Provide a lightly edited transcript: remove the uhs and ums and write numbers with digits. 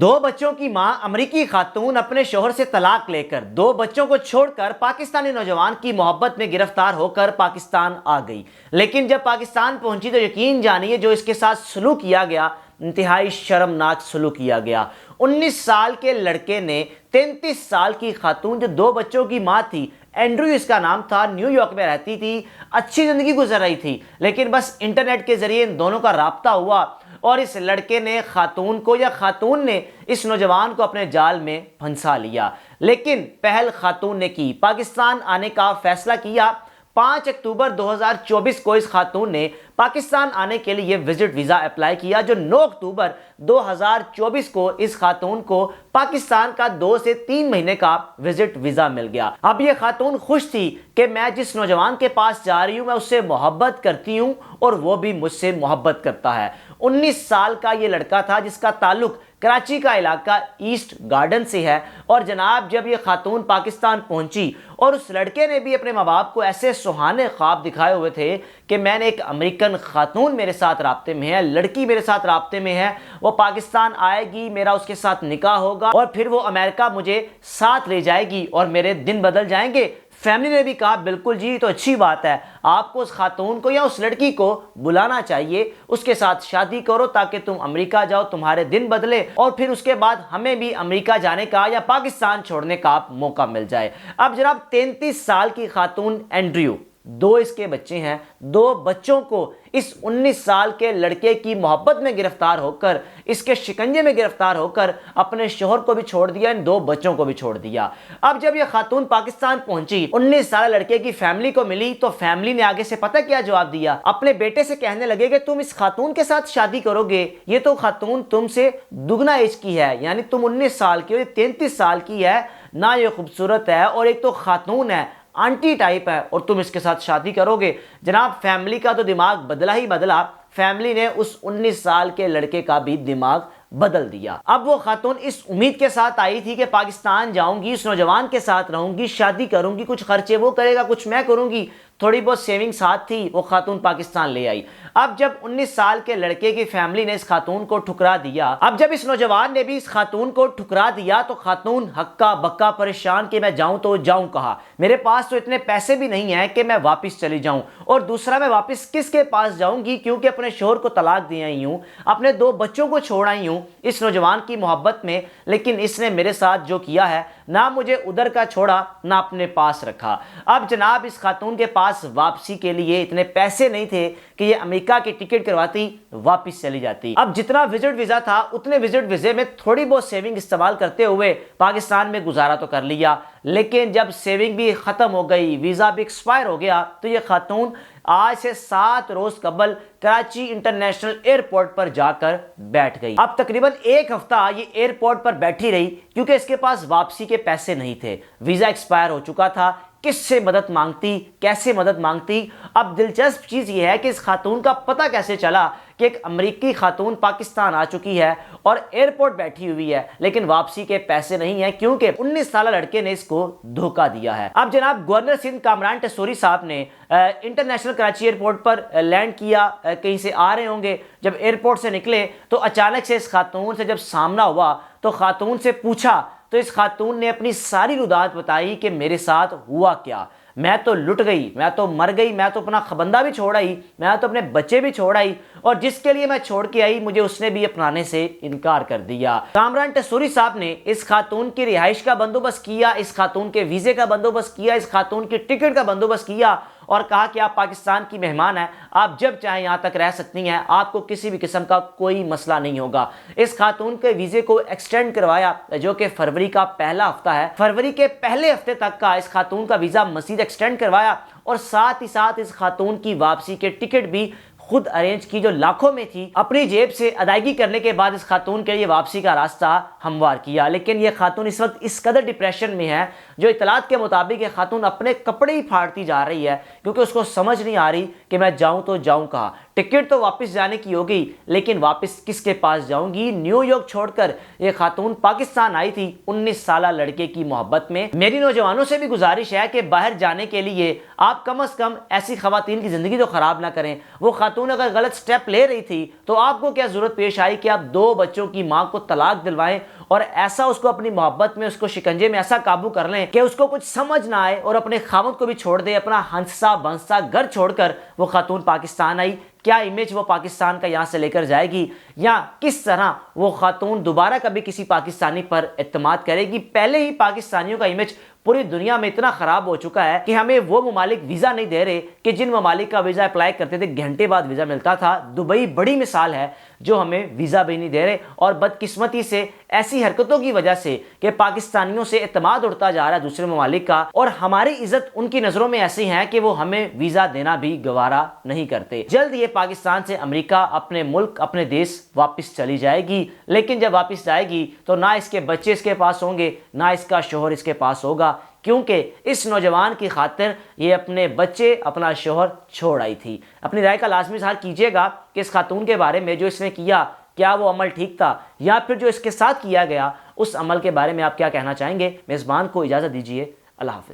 دو بچوں کی ماں امریکی خاتون اپنے شوہر سے طلاق لے کر دو بچوں کو چھوڑ کر پاکستانی نوجوان کی محبت میں گرفتار ہو کر پاکستان آ گئی، لیکن جب پاکستان پہنچی تو یقین جانیے جو اس کے ساتھ سلوک کیا گیا انتہائی شرمناک سلوک کیا گیا۔ 19 سال کے لڑکے نے 33 سال کی خاتون جو دو بچوں کی ماں تھی، اینڈریو اس کا نام تھا، نیو یارک میں رہتی تھی، اچھی زندگی گزر رہی تھی، لیکن بس انٹرنیٹ کے ذریعے ان دونوں کا رابطہ ہوا اور اس لڑکے نے خاتون کو یا خاتون نے اس نوجوان کو اپنے جال میں پھنسا لیا۔ لیکن پہل خاتون نے کی، پاکستان آنے کا فیصلہ کیا۔ 5 اکتوبر 2024 کو اس خاتون نے پاکستان آنے کے لیے وزٹ ویزا اپلائی کیا، جو 9 اکتوبر 2024 کو اس خاتون کو پاکستان کا 2 سے 3 مہینے کا وزٹ ویزا مل گیا۔ اب یہ خاتون خوش تھی کہ میں جس نوجوان کے پاس جا رہی ہوں میں اس سے محبت کرتی ہوں اور وہ بھی مجھ سے محبت کرتا ہے۔ 19 سال کا یہ لڑکا تھا جس کا تعلق کراچی کا علاقہ ایسٹ گارڈن سے ہے، اور جناب جب یہ خاتون پاکستان پہنچی اور اس لڑکے نے بھی اپنے ماں باپ کو ایسے سہانے خواب دکھائے ہوئے تھے کہ میں نے ایک امریکن خاتون میرے ساتھ رابطے میں ہے، لڑکی میرے ساتھ رابطے میں ہے، وہ پاکستان آئے گی، میرا اس کے ساتھ نکاح ہوگا اور پھر وہ امریکہ مجھے ساتھ لے جائے گی اور میرے دن بدل جائیں گے۔ فیملی نے بھی کہا بالکل جی تو اچھی بات ہے، آپ کو اس خاتون کو یا اس لڑکی کو بلانا چاہیے، اس کے ساتھ شادی کرو تاکہ تم امریکہ جاؤ، تمہارے دن بدلے اور پھر اس کے بعد ہمیں بھی امریکہ جانے کا یا پاکستان چھوڑنے کا موقع مل جائے۔ اب جناب 33 سال کی خاتون اینڈریو، 2 اس کے بچے ہیں، 2 بچوں کو اس 19 سال کے لڑکے کی محبت میں گرفتار ہو کر، اس کے شکنجے میں گرفتار ہو کر اپنے شوہر کو بھی چھوڑ دیا، ان 2 بچوں کو بھی چھوڑ دیا۔ اب جب یہ خاتون پاکستان پہنچی، 19 سال لڑکے کی فیملی کو ملی تو فیملی نے آگے سے پتہ کیا جواب دیا، اپنے بیٹے سے کہنے لگے کہ تم اس خاتون کے ساتھ شادی کرو گے، یہ تو خاتون تم سے دگنا ایج کی ہے، یعنی تم 19 سال کی ہو، یہ 33 سال کی ہے، نہ یہ خوبصورت ہے اور ایک تو خاتون ہے، آنٹی ٹائپ ہے، اور تم اس کے ساتھ شادی کرو گے۔ جناب فیملی کا تو دماغ بدلا ہی بدلا، فیملی نے اس 19 سال کے لڑکے کا بھی دماغ بدل دیا۔ اب وہ خاتون اس امید کے ساتھ آئی تھی کہ پاکستان جاؤں گی، اس نوجوان کے ساتھ رہوں گی، شادی کروں گی، کچھ خرچے وہ کرے گا، کچھ میں کروں گی، تھوڑی بہت سیونگ ساتھ تھی، وہ خاتون پاکستان لے آئی۔ اب جب 19 سال کے لڑکے کی فیملی نے اس خاتون کو ٹھکرا دیا، اب جب اس نوجوان نے بھی اس خاتون کو ٹھکرا دیا تو خاتون ہکا بکا پریشان کہ میں جاؤں تو جاؤں کہاں، میرے پاس تو اتنے پیسے بھی نہیں ہیں کہ میں واپس چلی جاؤں، اور دوسرا میں واپس کس کے پاس جاؤں گی کیونکہ اپنے شوہر کو طلاق دے آئی ہوں، اپنے 2 بچوں کو چھوڑ آئی ہوں اس نوجوان کی محبت میں، لیکن اس نے میرے ساتھ جو کیا ہے نہ مجھے ادھر کا چھوڑا نہ اپنے پاس رکھا۔ اب جناب اس خاتون کے پاس واپسی کے لیے اتنے پیسے نہیں تھے کہ یہ امریکہ کی ٹکٹ کرواتی واپس چلی جاتی۔ اب جتنا وزٹ ویزا تھا اتنے وزٹ ویزے میں تھوڑی بہت سیونگ استعمال کرتے ہوئے پاکستان میں گزارا تو کر لیا، لیکن جب سیونگ بھی ختم ہو گئی، ویزا بھی ایکسپائر ہو گیا تو یہ خاتون آج سے 7 روز قبل کراچی انٹرنیشنل ایئرپورٹ پر جا کر بیٹھ گئی۔ اب تقریباً 1 ہفتہ یہ ایئرپورٹ پر بیٹھی رہی کیونکہ اس کے پاس واپسی کے پیسے نہیں تھے، ویزا ایکسپائر ہو چکا تھا، کس سے مدد مانگتی، کیسے مدد مانگتی۔ اب دلچسپ چیز یہ ہے کہ اس خاتون کا پتہ کیسے چلا کہ ایک امریکی خاتون پاکستان آ چکی ہے اور ایئرپورٹ بیٹھی ہوئی ہے لیکن واپسی کے پیسے نہیں ہیں کیونکہ 19 سالہ لڑکے نے اس کو دھوکہ دیا ہے۔ اب جناب گورنر سندھ کامران ٹیسوری صاحب نے انٹرنیشنل کراچی ایئرپورٹ پر لینڈ کیا، کہیں سے آ رہے ہوں گے، جب ایئرپورٹ سے نکلے تو اچانک سے اس خاتون سے جب سامنا ہوا تو خاتون سے پوچھا تو اس خاتون نے اپنی ساری رودات بتائی کہ میرے ساتھ ہوا کیا، میں تو لٹ گئی، میں تو مر گئی، میں تو اپنا خبندہ بھی چھوڑ آئی، میں تو اپنے بچے بھی چھوڑ آئی، اور جس کے لیے میں چھوڑ کے آئی مجھے اس نے بھی اپنانے سے انکار کر دیا۔ کامران ٹیسوری صاحب نے اس خاتون کی رہائش کا بندوبست کیا، اس خاتون کے ویزے کا بندوبست کیا، اس خاتون کی ٹکٹ کا بندوبست کیا اور کہا کہ آپ پاکستان کی مہمان ہیں، آپ جب چاہیں یہاں تک رہ سکتی ہیں، آپ کو کسی بھی قسم کا کوئی مسئلہ نہیں ہوگا۔ اس خاتون کے ویزے کو ایکسٹینڈ کروایا جو کہ فروری کا پہلا ہفتہ ہے، فروری کے پہلے ہفتے تک کا اس خاتون کا ویزا مزید ایکسٹینڈ کروایا، اور ساتھ ہی ساتھ اس خاتون کی واپسی کے ٹکٹ بھی خود ارینج کی جو لاکھوں میں تھی، اپنی جیب سے ادائیگی کرنے کے بعد اس خاتون کے لیے واپسی کا راستہ ہموار کیا۔ لیکن یہ خاتون اس وقت اس قدر ڈپریشن میں ہے، جو اطلاعات کے مطابق یہ خاتون اپنے کپڑے ہی پھاڑتی جا رہی ہے کیونکہ اس کو سمجھ نہیں آ رہی کہ میں جاؤں تو جاؤں کہاں۔ ٹکٹ تو واپس جانے کی ہوگی لیکن واپس کس کے پاس جاؤں گی؟ نیو یارک چھوڑ کر یہ خاتون پاکستان آئی تھی 19 سالہ لڑکے کی محبت میں۔ میری نوجوانوں سے بھی گزارش ہے کہ باہر جانے کے لیے آپ کم از کم ایسی خواتین کی زندگی تو خراب نہ کریں۔ وہ خاتون اگر غلط سٹیپ لے رہی تھی تو آپ کو کیا ضرورت پیش آئی کہ آپ 2 بچوں کی ماں کو طلاق دلوائیں اور ایسا اس کو اپنی محبت میں اس کو شکنجے میں ایسا قابو کر لیں کہ اس کو کچھ سمجھ نہ آئے اور اپنے خاوند کو بھی چھوڑ دے، اپنا ہنسا بنسا گھر چھوڑ کر وہ خاتون پاکستان آئی۔ کیا امیج وہ پاکستان کا یہاں سے لے کر جائے گی، یا کس طرح وہ خاتون دوبارہ کبھی کسی پاکستانی پر اعتماد کرے گی؟ پہلے ہی پاکستانیوں کا امیج پوری دنیا میں اتنا خراب ہو چکا ہے کہ ہمیں وہ ممالک ویزا نہیں دے رہے کہ جن ممالک کا ویزا اپلائی کرتے تھے گھنٹے بعد ویزا ملتا تھا۔ دبئی بڑی مثال ہے جو ہمیں ویزا بھی نہیں دے رہے، اور بدقسمتی سے ایسی حرکتوں کی وجہ سے کہ پاکستانیوں سے اعتماد اڑتا جا رہا ہے دوسرے ممالک کا، اور ہماری عزت ان کی نظروں میں ایسی ہے کہ وہ ہمیں ویزا دینا بھی گوارا نہیں کرتے۔ جلد یہ پاکستان سے امریکہ اپنے ملک اپنے دیش واپس چلی جائے گی، لیکن جب واپس جائے گی تو نہ اس کے بچے اس کے پاس ہوں گے نہ اس کا شوہر اس کے پاس ہوگا، کیونکہ اس نوجوان کی خاطر یہ اپنے بچے اپنا شوہر چھوڑ آئی تھی۔ اپنی رائے کا لازمی اظہار کیجیے گا کہ اس خاتون کے بارے میں جو اس نے کیا، کیا وہ عمل ٹھیک تھا، یا پھر جو اس کے ساتھ کیا گیا اس عمل کے بارے میں آپ کیا کہنا چاہیں گے؟ میزبان کو اجازت دیجیے، اللہ حافظ۔